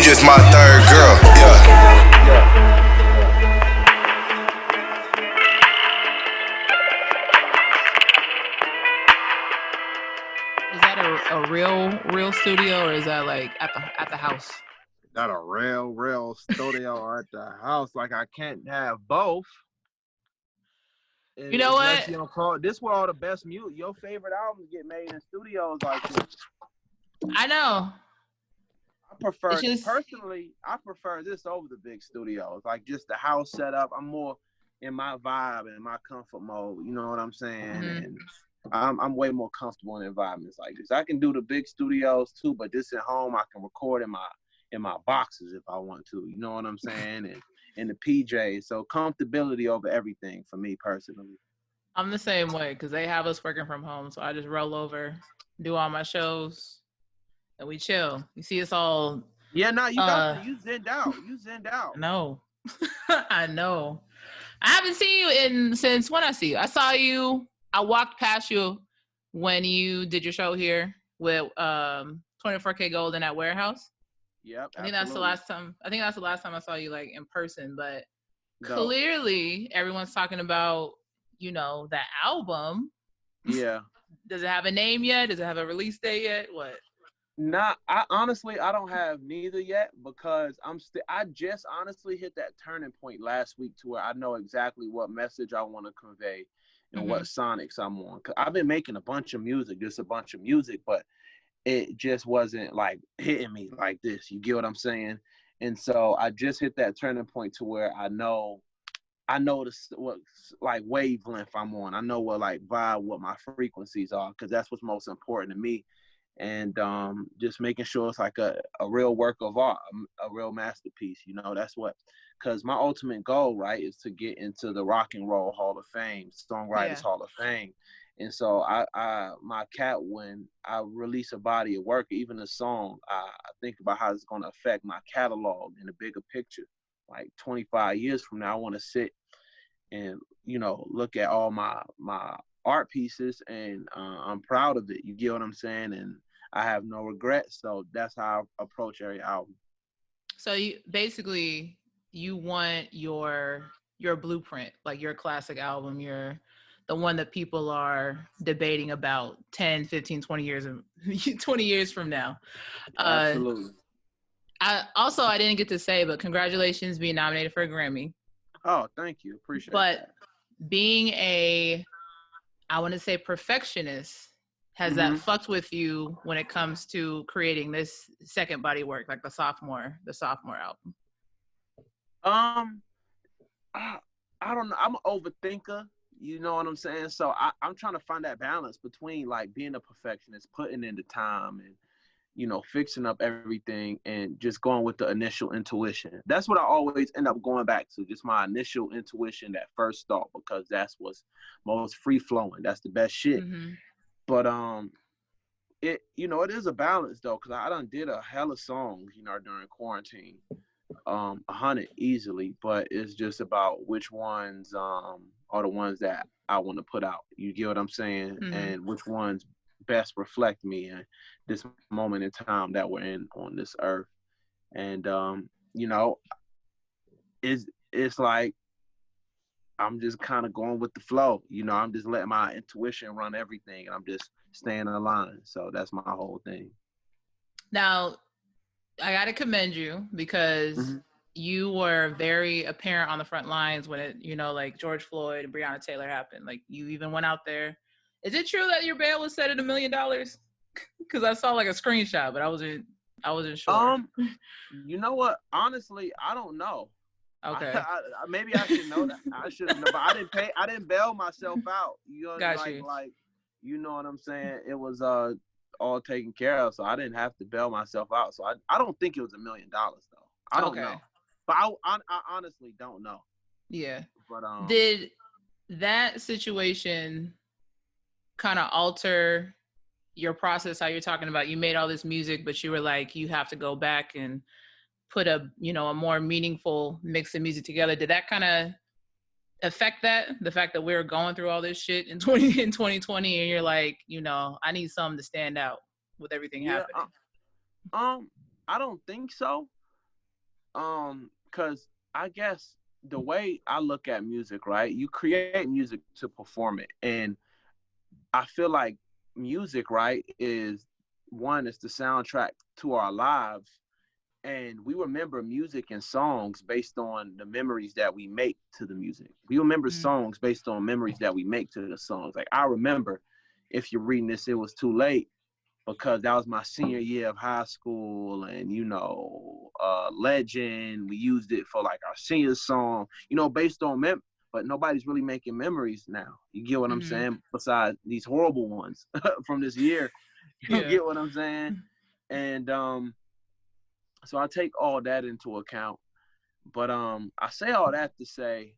just my third girl. Yeah. Is that a real studio, or is that like at the house? Not a real studio at the house. Like I can't have both. You know Unless what? you don't call this where all the best music. Your favorite albums get made in studios like this. I know. I prefer It's just personally. I prefer this over the big studios. Like just the house setup. I'm more in my vibe and my comfort mode. You know what I'm saying? And I'm way more comfortable in environments like this. I can do the big studios too, but this at home I can record in my boxes if I want to. You know what I'm saying? And in the PJs. So comfortability over everything for me personally. I'm the same way because they have us working from home, so I just roll over, do all my shows, and we chill. You see us all. Yeah, no, you got to. You zenned out. You zenned out. No, I know. I haven't seen you since when I see you. I saw you. I walked past you when you did your show here with 24K Gold in that warehouse. Yep. I think that's the last time. I think that's the last time I saw you like in person. But clearly, everyone's talking about that album. Yeah. Does it have a name yet? Does it have a release date yet? What? I honestly don't have neither yet because I just honestly hit that turning point last week to where I know exactly what message I want to convey and what sonics I'm on. 'Cause I've been making a bunch of music, but it just wasn't like hitting me like this. You get what I'm saying? And so I just hit that turning point to where I know what like wavelength I'm on. I know what like vibe, what my frequencies are, because that's what's most important to me. And just making sure it's like a real work of art, a real masterpiece. That's what, because my ultimate goal, right, is to get into the Rock and Roll Hall of Fame, Songwriters Hall of Fame. And so when I release a body of work, even a song, I think about how it's going to affect my catalog in the bigger picture. Like 25 years from now, I want to sit and, look at all my art pieces, and I'm proud of it. You get what I'm saying? And I have no regrets. So that's how I approach every album. So you want your blueprint, like your classic album, the one that people are debating about 10, 15, 20 years from now. Absolutely. I didn't get to say, but congratulations being nominated for a Grammy. Oh, thank you. Appreciate that. But being I want to say perfectionist, has that fucked with you when it comes to creating this second body work, like the sophomore album? I don't know. I'm an overthinker. You know what I'm saying? So I'm trying to find that balance between like being a perfectionist, putting in the time and, fixing up everything and just going with the initial intuition. That's what I always end up going back to, just my initial intuition, that first thought, because that's what's most free flowing. That's the best shit. But it is a balance though, because I done did a hella songs, during quarantine. 100 easily, but it's just about which ones are the ones that I want to put out. You get what I'm saying? And which ones best reflect me in this moment in time that we're in on this earth. And it's like I'm just kind of going with the flow. I'm just letting my intuition run everything, and I'm just staying in line. So that's my whole thing. Now, I got to commend you because you were very apparent on the front lines when it, like George Floyd and Breonna Taylor happened. Like you even went out there. Is it true that your bail was set at $1 million? Because I saw like a screenshot, but I wasn't sure. You know what? Honestly, I don't know. Okay. Maybe I should know that. I should have known, but I didn't bail myself out. Like, you know what I'm saying? It was all taken care of, so I didn't have to bail myself out. So I don't think it was $1 million though. I don't know, but I honestly don't know. Yeah. But did that situation kind of alter your process? How you're talking about you made all this music, but you were like, you have to go back and put a more meaningful mix of music together. Did that kind of affect the fact that we were going through all this shit in 2020 and you're like, I need something to stand out with everything happening? I don't think so. Because I guess the way I look at music, right? You create music to perform it, and I feel like music, right, is one is the soundtrack to our lives, and we remember music and songs based on the memories that we make to the music. We remember songs based on memories that we make to the songs. Like I remember, if you're reading this, it was too late because that was my senior year of high school, and Legend. We used it for like our senior song, based on but nobody's really making memories now. You get what I'm saying? Besides these horrible ones from this year, you get what I'm saying? And so I take all that into account. But I say all that to say,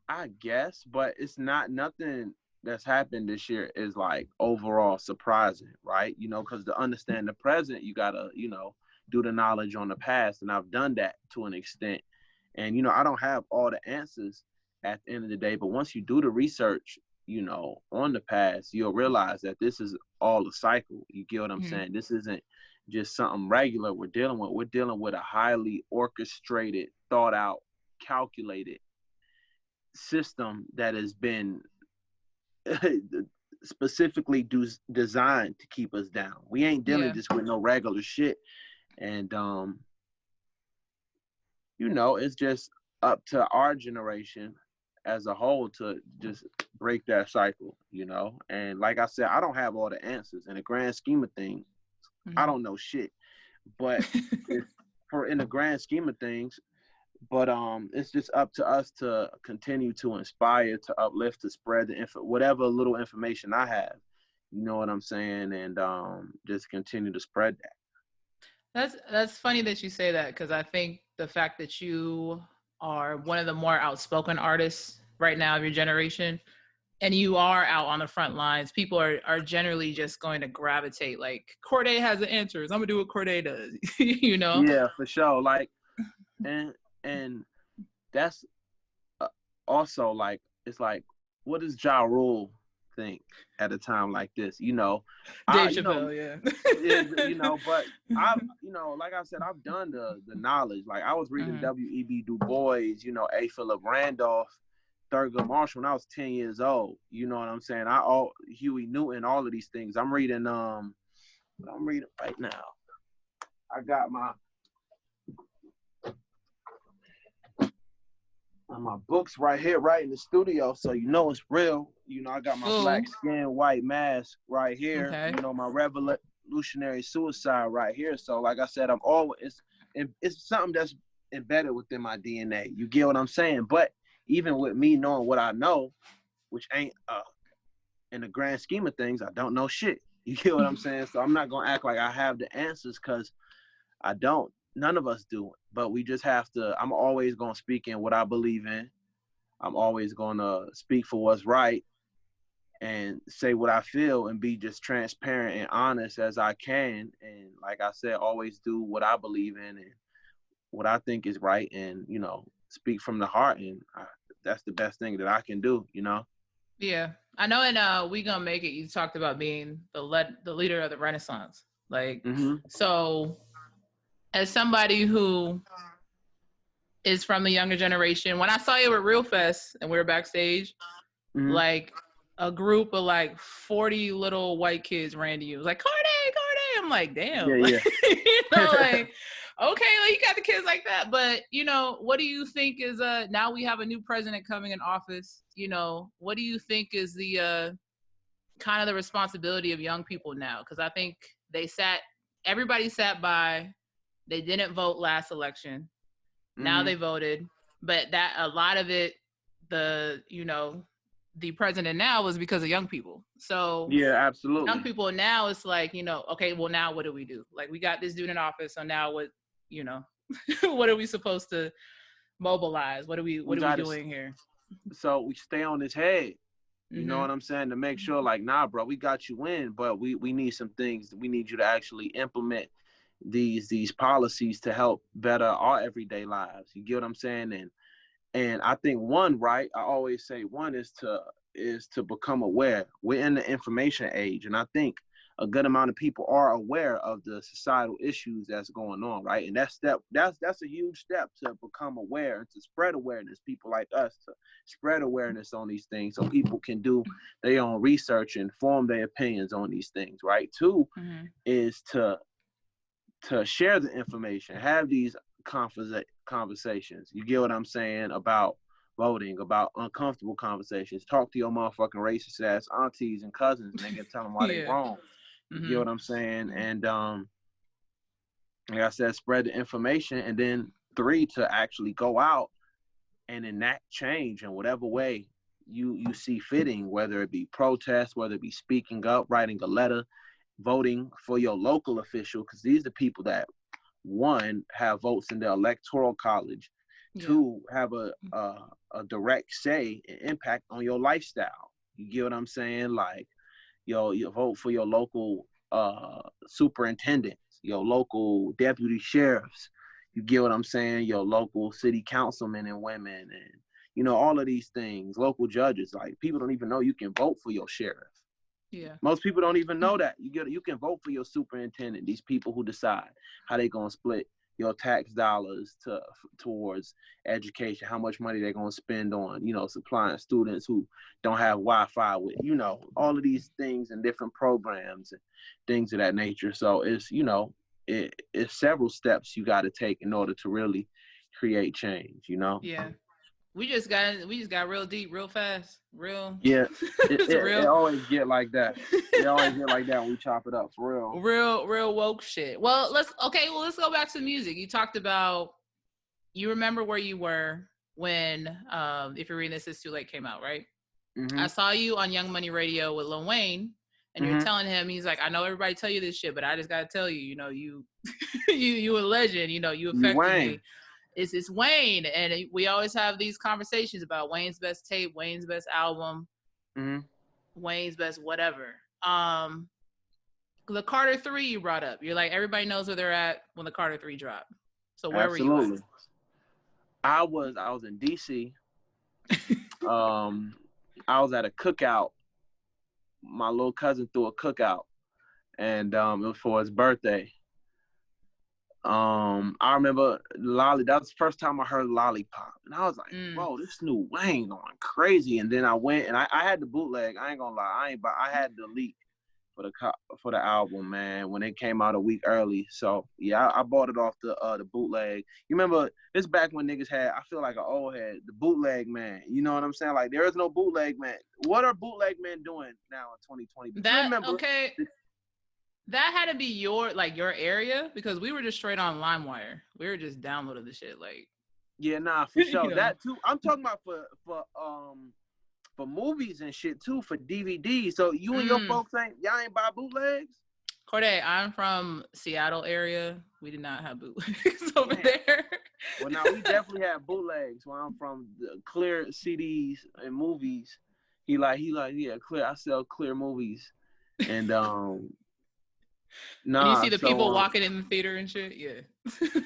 I guess, but it's nothing that's happened this year is like overall surprising, right? Because to understand the present, you gotta, do the knowledge on the past, and I've done that to an extent. And I don't have all the answers at the end of the day, but once you do the research, on the past, you'll realize that this is all a cycle. You get what I'm saying? This isn't just something regular we're dealing with. We're dealing with a highly orchestrated, thought out, calculated system that has been specifically designed to keep us down. We ain't dealing just with no regular shit. And it's just up to our generation as a whole to just break that cycle, and like I said, I don't have all the answers in the grand scheme of things. I don't know shit, but in the grand scheme of things, but it's just up to us to continue to inspire, to uplift, to spread whatever little information I have, you know what I'm saying, and just continue to spread that. That's funny that you say that, because I think the fact that you are one of the more outspoken artists right now of your generation, and you are out on the front lines, people are generally just going to gravitate. Like, CORDAE has the answers. I'm gonna do what CORDAE does. Yeah, for sure. Like, and that's also like, it's like, what does Ja Rule think at a time like this? Dave Chappelle, but I've, like I said, I've done the knowledge. Like I was reading W.E.B. Du Bois, A. Philip Randolph, Thurgood Marshall when I was 10 years old. You know what I'm saying? Huey Newton, all of these things. I'm reading right now. I got my books right here, right in the studio, so it's real. I got my Black Skin, White Mask right here. Okay. My Revolutionary Suicide right here. So, like I said, it's something that's embedded within my DNA. You get what I'm saying? But even with me knowing what I know, which ain't in the grand scheme of things, I don't know shit. You get what I'm saying? So I'm not gonna act like I have the answers, because I don't. None of us do. But we just have to. I'm always gonna speak in what I believe in. I'm always gonna speak for what's right and say what I feel and be just transparent and honest as I can. And like I said, always do what I believe in and what I think is right, and speak from the heart. And that's the best thing that I can do. Yeah, I know. And We Gonna Make It, you talked about being the leader of the Renaissance. Like, so as somebody who is from the younger generation, when I saw you at Real Fest and we were backstage, like a group of like 40 little white kids ran to you. It was like, CORDAE. I'm like, damn. Yeah. Like, okay, like you got the kids like that. But, what do you think is, now we have a new president coming in office, what do you think is the kind of the responsibility of young people now? Because I think everybody sat by, they didn't vote last election. Now they voted, but that a lot of it, the president now was because of young people. So yeah, absolutely. Young people now, it's like, okay, well now what do we do? Like, we got this dude in office, so now what, what are we supposed to mobilize? What are we doing here? So we stay on his head. You know what I'm saying? To make sure, like, nah, bro, we got you in, but we need some things. We need you to actually implement these policies to help better our everyday lives. You get what I'm saying? And I think I always say one is to become aware. We're in the information age, and I think a good amount of people are aware of the societal issues that's going on, right? And that's a huge step to become aware and to spread awareness. People like us to spread awareness on these things so people can do their own research and form their opinions on these things, right? Two is to share the information, have these conversations. You get what I'm saying about voting, about uncomfortable conversations. Talk to your motherfucking racist ass aunties and cousins, and they can tell them why they wrong. You get what I'm saying? And like I said, spread the information. And then 3, to actually go out and enact change in whatever way you see fitting, whether it be protest, whether it be speaking up, writing a letter, voting for your local official, because these are people that, 1, have votes in the electoral college, 2, have a direct say and impact on your lifestyle. You get what I'm saying? Like, you vote for your local superintendents, your local deputy sheriffs. You get what I'm saying? Your local city councilmen and women, and all of these things. Local judges. Like, people don't even know you can vote for your sheriff. Yeah. Most people don't even know that. You can vote for your superintendent. These people who decide how they gonna split your tax dollars towards education, how much money they're gonna spend on, supplying students who don't have Wi-Fi with, all of these things and different programs and things of that nature. So it's, it's several steps you got to take in order to really create change. Yeah. We just got real deep, real fast, real. Yeah, real. It always get like that. It always get like that when we chop it up, for real. Real woke shit. Well, let's go back to music. You talked about, you remember where you were when, if you're reading this, It's Too Late came out, right? I saw you on Young Money Radio with Lil Wayne, and you're telling him, he's like, I know everybody tell you this shit, but I just gotta tell you, you you a legend, you affected me. It's Wayne, and we always have these conversations about Wayne's best tape, Wayne's best album, Wayne's best whatever. The Carter 3 you brought up, you're like, everybody knows where they're at when the Carter 3 dropped. So where were you at? I was in DC. I was at a cookout. My little cousin threw a cookout, and it was for his birthday. I remember that was the first time I heard Lollipop, and I was like, "Whoa, this new Wayne going crazy!" And then I went and I had the bootleg. I ain't gonna lie, I had the leak for the album, man, when it came out a week early. So yeah, I bought it off the bootleg. You remember this back when niggas had, I feel like an old head, the bootleg man. You know what I'm saying? Like, there is no bootleg man. What are bootleg men doing now in 2020? That had to be your area, because we were just straight on LimeWire. We were just downloading the shit, like. Yeah, nah, for sure. That too. I'm talking about for movies and shit too, for DVD. So you and your folks y'all ain't buy bootlegs? CORDAE, I'm from Seattle area. We did not have bootlegs over there. Well, now we definitely have bootlegs. Where I'm from, the clear CDs and movies. He like, yeah, clear. I sell clear movies, and Nah, and you see the people walking in the theater and shit? Yeah.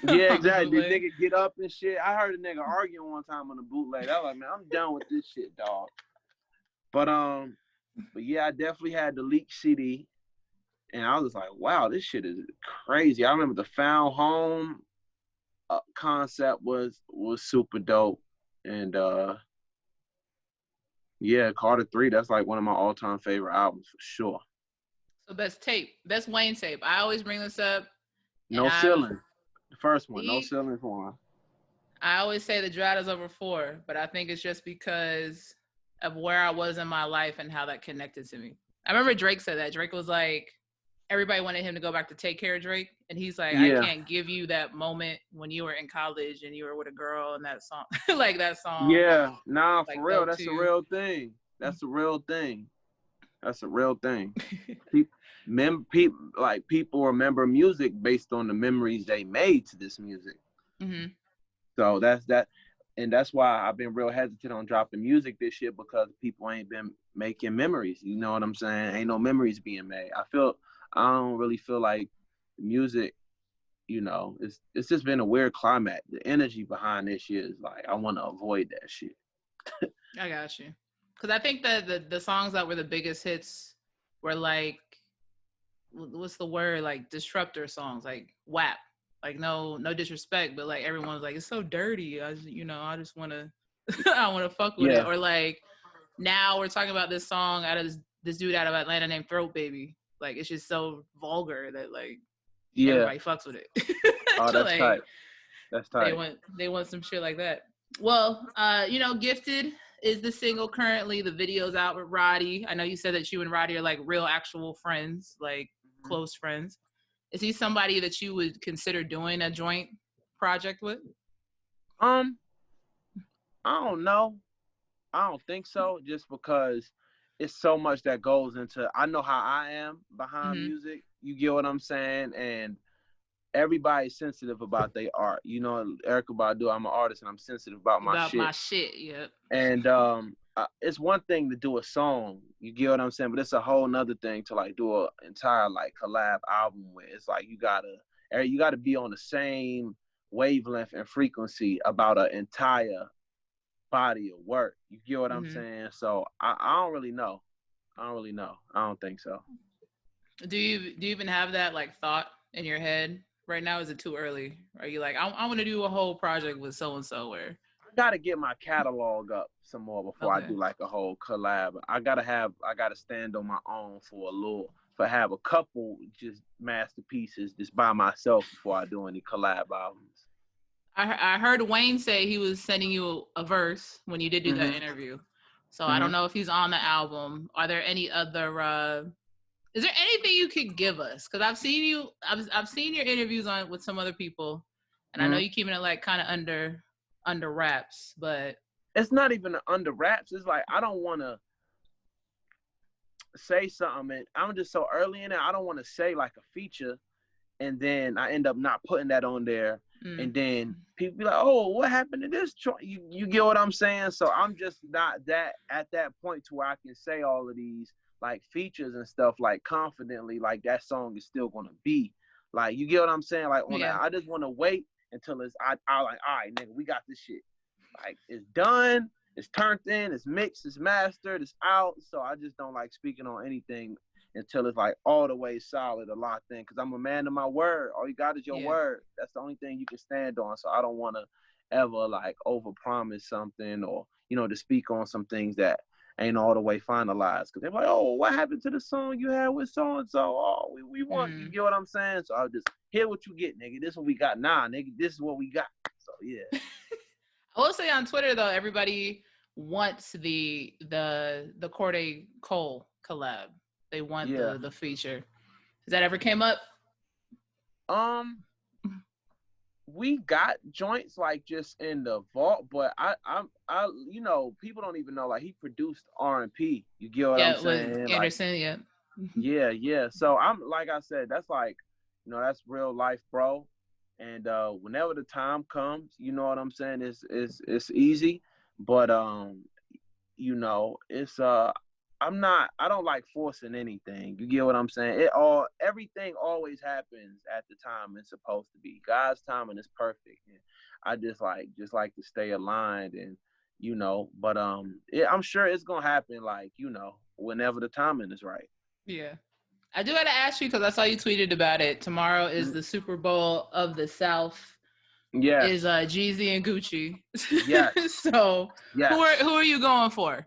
Yeah, exactly. The nigga get up and shit. I heard a nigga arguing one time on the bootleg. I was like, man, I'm done with this shit, dog. But yeah, I definitely had the leaked CD, and I was like, wow, this shit is crazy. I remember the Found Home concept was super dope, and yeah, Carter 3, that's like one of my all-time favorite albums for sure. So best Wayne tape. I always bring this up. No Ceiling, the first one. No Ceiling one. I always say the Drought is over 4, but I think it's just because of where I was in my life and how that connected to me. I remember Drake said that. Drake was like, everybody wanted him to go back to Take Care of Drake, and he's like, I can't give you that moment when you were in college and you were with a girl and that song, like that song. Yeah, nah, for real. That's a real thing. That's a real thing. That's a real thing. People remember music based on the memories they made to this music. So that's that, and that's why I've been real hesitant on dropping music this year, because people ain't been making memories. You know what I'm saying? Ain't no memories being made. I don't really feel like music. It's just been a weird climate. The energy behind this year is like, I want to avoid that shit. I got you. Because I think that the songs that were the biggest hits were like what's the word, like disruptor songs, like WAP. Like no disrespect, but like everyone's like, it's so dirty. I just want to, I want to fuck with it. Or like now we're talking about this song out of this dude out of Atlanta named Throat Baby. Like it's just so vulgar that like everybody fucks with it. Oh, that's like, tight. That's tight. They want some shit like that. Well, Gifted is the single currently. The video's out with Roddy. I know you said that you and Roddy are like real actual friends, like close friends. Is he somebody that you would consider doing a joint project with? I don't know. I don't think so, just because it's so much that goes into, I know how I am behind music. You get what I'm saying? And everybody's sensitive about their art. You know, Erykah Badu, I'm an artist and I'm sensitive about my shit. Yeah. And it's one thing to do a song, you get what I'm saying, but it's a whole nother thing to like do an entire like collab album where it's like you gotta be on the same wavelength and frequency about an entire body of work. You get what I'm saying? So I don't really know. I don't think so. Do you even have that like thought in your head right now? Is it too early? Are you like, I want to do a whole project with so and so? Where I gotta get my catalog up some more before I do like a whole collab. I gotta stand on my own have a couple just masterpieces just by myself before I do any collab albums. I heard Wayne say he was sending you a verse when you did do that interview. So I don't know if he's on the album. Are there any other? Is there anything you could give us? Because I've seen your interviews with some other people, and I know you're keeping it like kind of under wraps. But it's not even under wraps. It's like I don't want to say something, and I'm just so early in it. I don't want to say like a feature, and then I end up not putting that on there. And then people be like, "Oh, what happened to this?" You get what I'm saying? So I'm just not that at that point to where I can say all of these like features and stuff like confidently, like that song is still gonna be like, you get what I'm saying? Like I just want to wait until it's I like, all right, nigga, we got this shit. Like it's done, it's turned in, it's mixed, it's mastered, it's out. So I just don't like speaking on anything until it's like all the way solid or locked in, because I'm a man of my word. All you got is your word. That's the only thing you can stand on. So I don't want to ever like overpromise something, or to speak on some things that ain't all the way finalized, because they're like, "Oh, what happened to the song you had with so and so? Oh, we want you get what I'm saying?" So I'll just hear what you get, nigga. This is what we got. Nah, nigga, this is what we got. So yeah. I will say on Twitter though, everybody wants the CORDAE Cole collab. They want the feature. Has that ever came up? We got joints like just in the vault, but I people don't even know, like, he produced R&P. You get what I'm saying? With Anderson, yeah. So I'm, like I said, that's like, that's real life, bro. And whenever the time comes, you know what I'm saying, it's easy. But it's I don't like forcing anything. You get what I'm saying? Everything always happens at the time it's supposed to be. God's timing is perfect. And I just like to stay aligned, and but I'm sure it's gonna happen, like, whenever the timing is right. Yeah. I do gotta ask you, because I saw you tweeted about it. Tomorrow is the Super Bowl of the South. Yeah. Is Jeezy and Gucci. Yes. So who are you going for?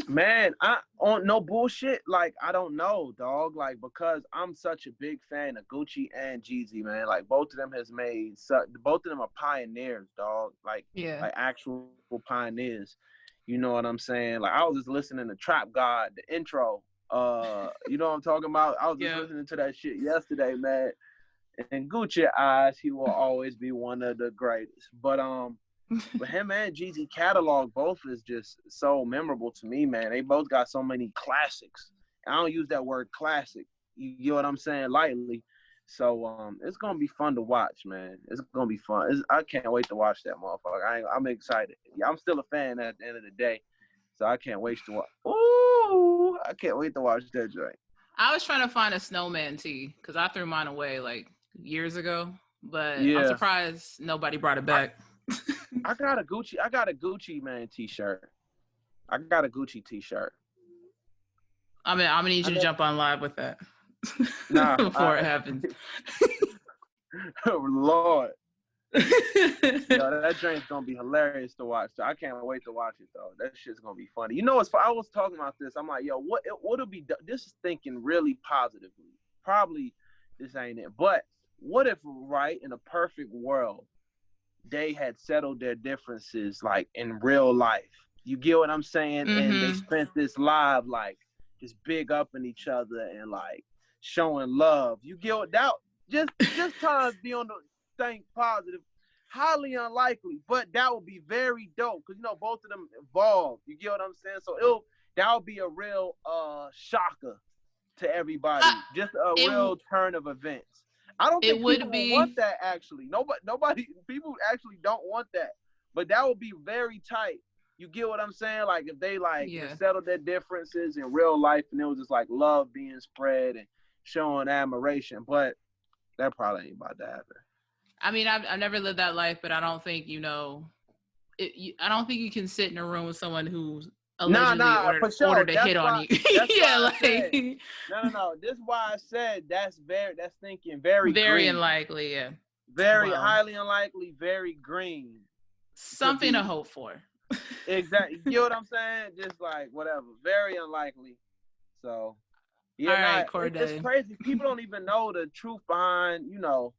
Man, I on no bullshit. Like, I don't know, dog. Like, because I'm such a big fan of Gucci and Jeezy, man. Like, both of them both of them are pioneers, dog. Like actual pioneers. You know what I'm saying? Like, I was just listening to Trap God, the intro. You know what I'm talking about? I was just listening to that shit yesterday, man. In Gucci eyes, he will always be one of the greatest. But him and Jeezy catalog both is just so memorable to me, man. They both got so many classics. I don't use that word classic, you know what I'm saying, lightly. So it's gonna be fun to watch, man. It's gonna be fun. I can't wait to watch that motherfucker. I'm excited. Yeah, I'm still a fan at the end of the day, so I can't wait to watch. Ooh, I can't wait to watch that joint. I was trying to find a snowman tee because I threw mine away like years ago, but I'm surprised nobody brought it back. I got a Gucci man t-shirt. I got a Gucci t-shirt. I'm gonna need you to jump on live with that. Nah, before it happens. Oh, Lord. Yo, that drink's gonna be hilarious to watch. So I can't wait to watch it though. That shit's gonna be funny. You know, I was talking about this. I'm like, yo, what'll be? This is thinking really positively. Probably this ain't it. But what if, right, in a perfect world, they had settled their differences like in real life? You get what I'm saying? And they spent this live like just big up in each other and like showing love. You get what that? Just trying to be on the think positive. Highly unlikely, but that would be very dope because you know both of them evolved. You get what I'm saying? So that would be a real shocker to everybody. Just a real turn of events. I don't think people would want that actually. Nobody people actually don't want that. But that would be very tight. You get what I'm saying? Like if they settled their differences in real life and it was just like love being spread and showing admiration. But that probably ain't about to happen. I mean, I've never lived that life, but I don't think, you know, I don't think you can sit in a room with someone who's allegedly ordered a hit on you. Yeah, like no. This is why I said that's thinking very green. Unlikely, yeah. Highly unlikely, very green. Something to hope for. Exactly. You know what I'm saying? Just like whatever. Very unlikely. So yeah, all right, CORDAE. It's crazy. People don't even know the truth behind, you know,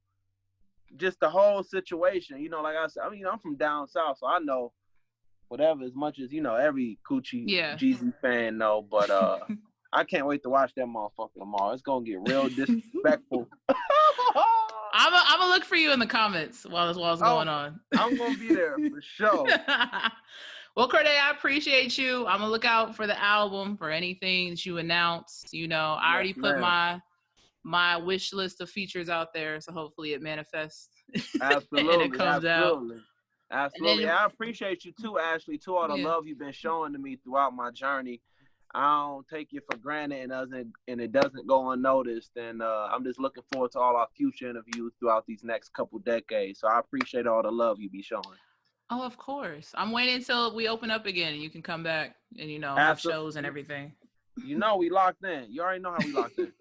just the whole situation. You know, like I said, I mean, I'm from down south, so I know whatever as much as, you know, every Coochie Jeezy fan know, but I can't wait to watch that motherfucker tomorrow. It's gonna get real disrespectful. I'm gonna look for you in the comments while it's going on. I'm gonna be there for sure. Well, CORDAE, I appreciate you. I'm gonna look out for the album, for anything that you announce. You know, I already put my wish list of features out there, so hopefully it manifests. Absolutely, and it comes out. Absolutely. I appreciate you too, Ashlee, too, all the love you've been showing to me throughout my journey. I don't take it for granted and it doesn't go unnoticed. And I'm just looking forward to all our future interviews throughout these next couple decades. So I appreciate all the love you be showing. Oh, of course. I'm waiting until we open up again and you can come back and, you know, have shows and everything. You know we locked in. You already know how we locked in.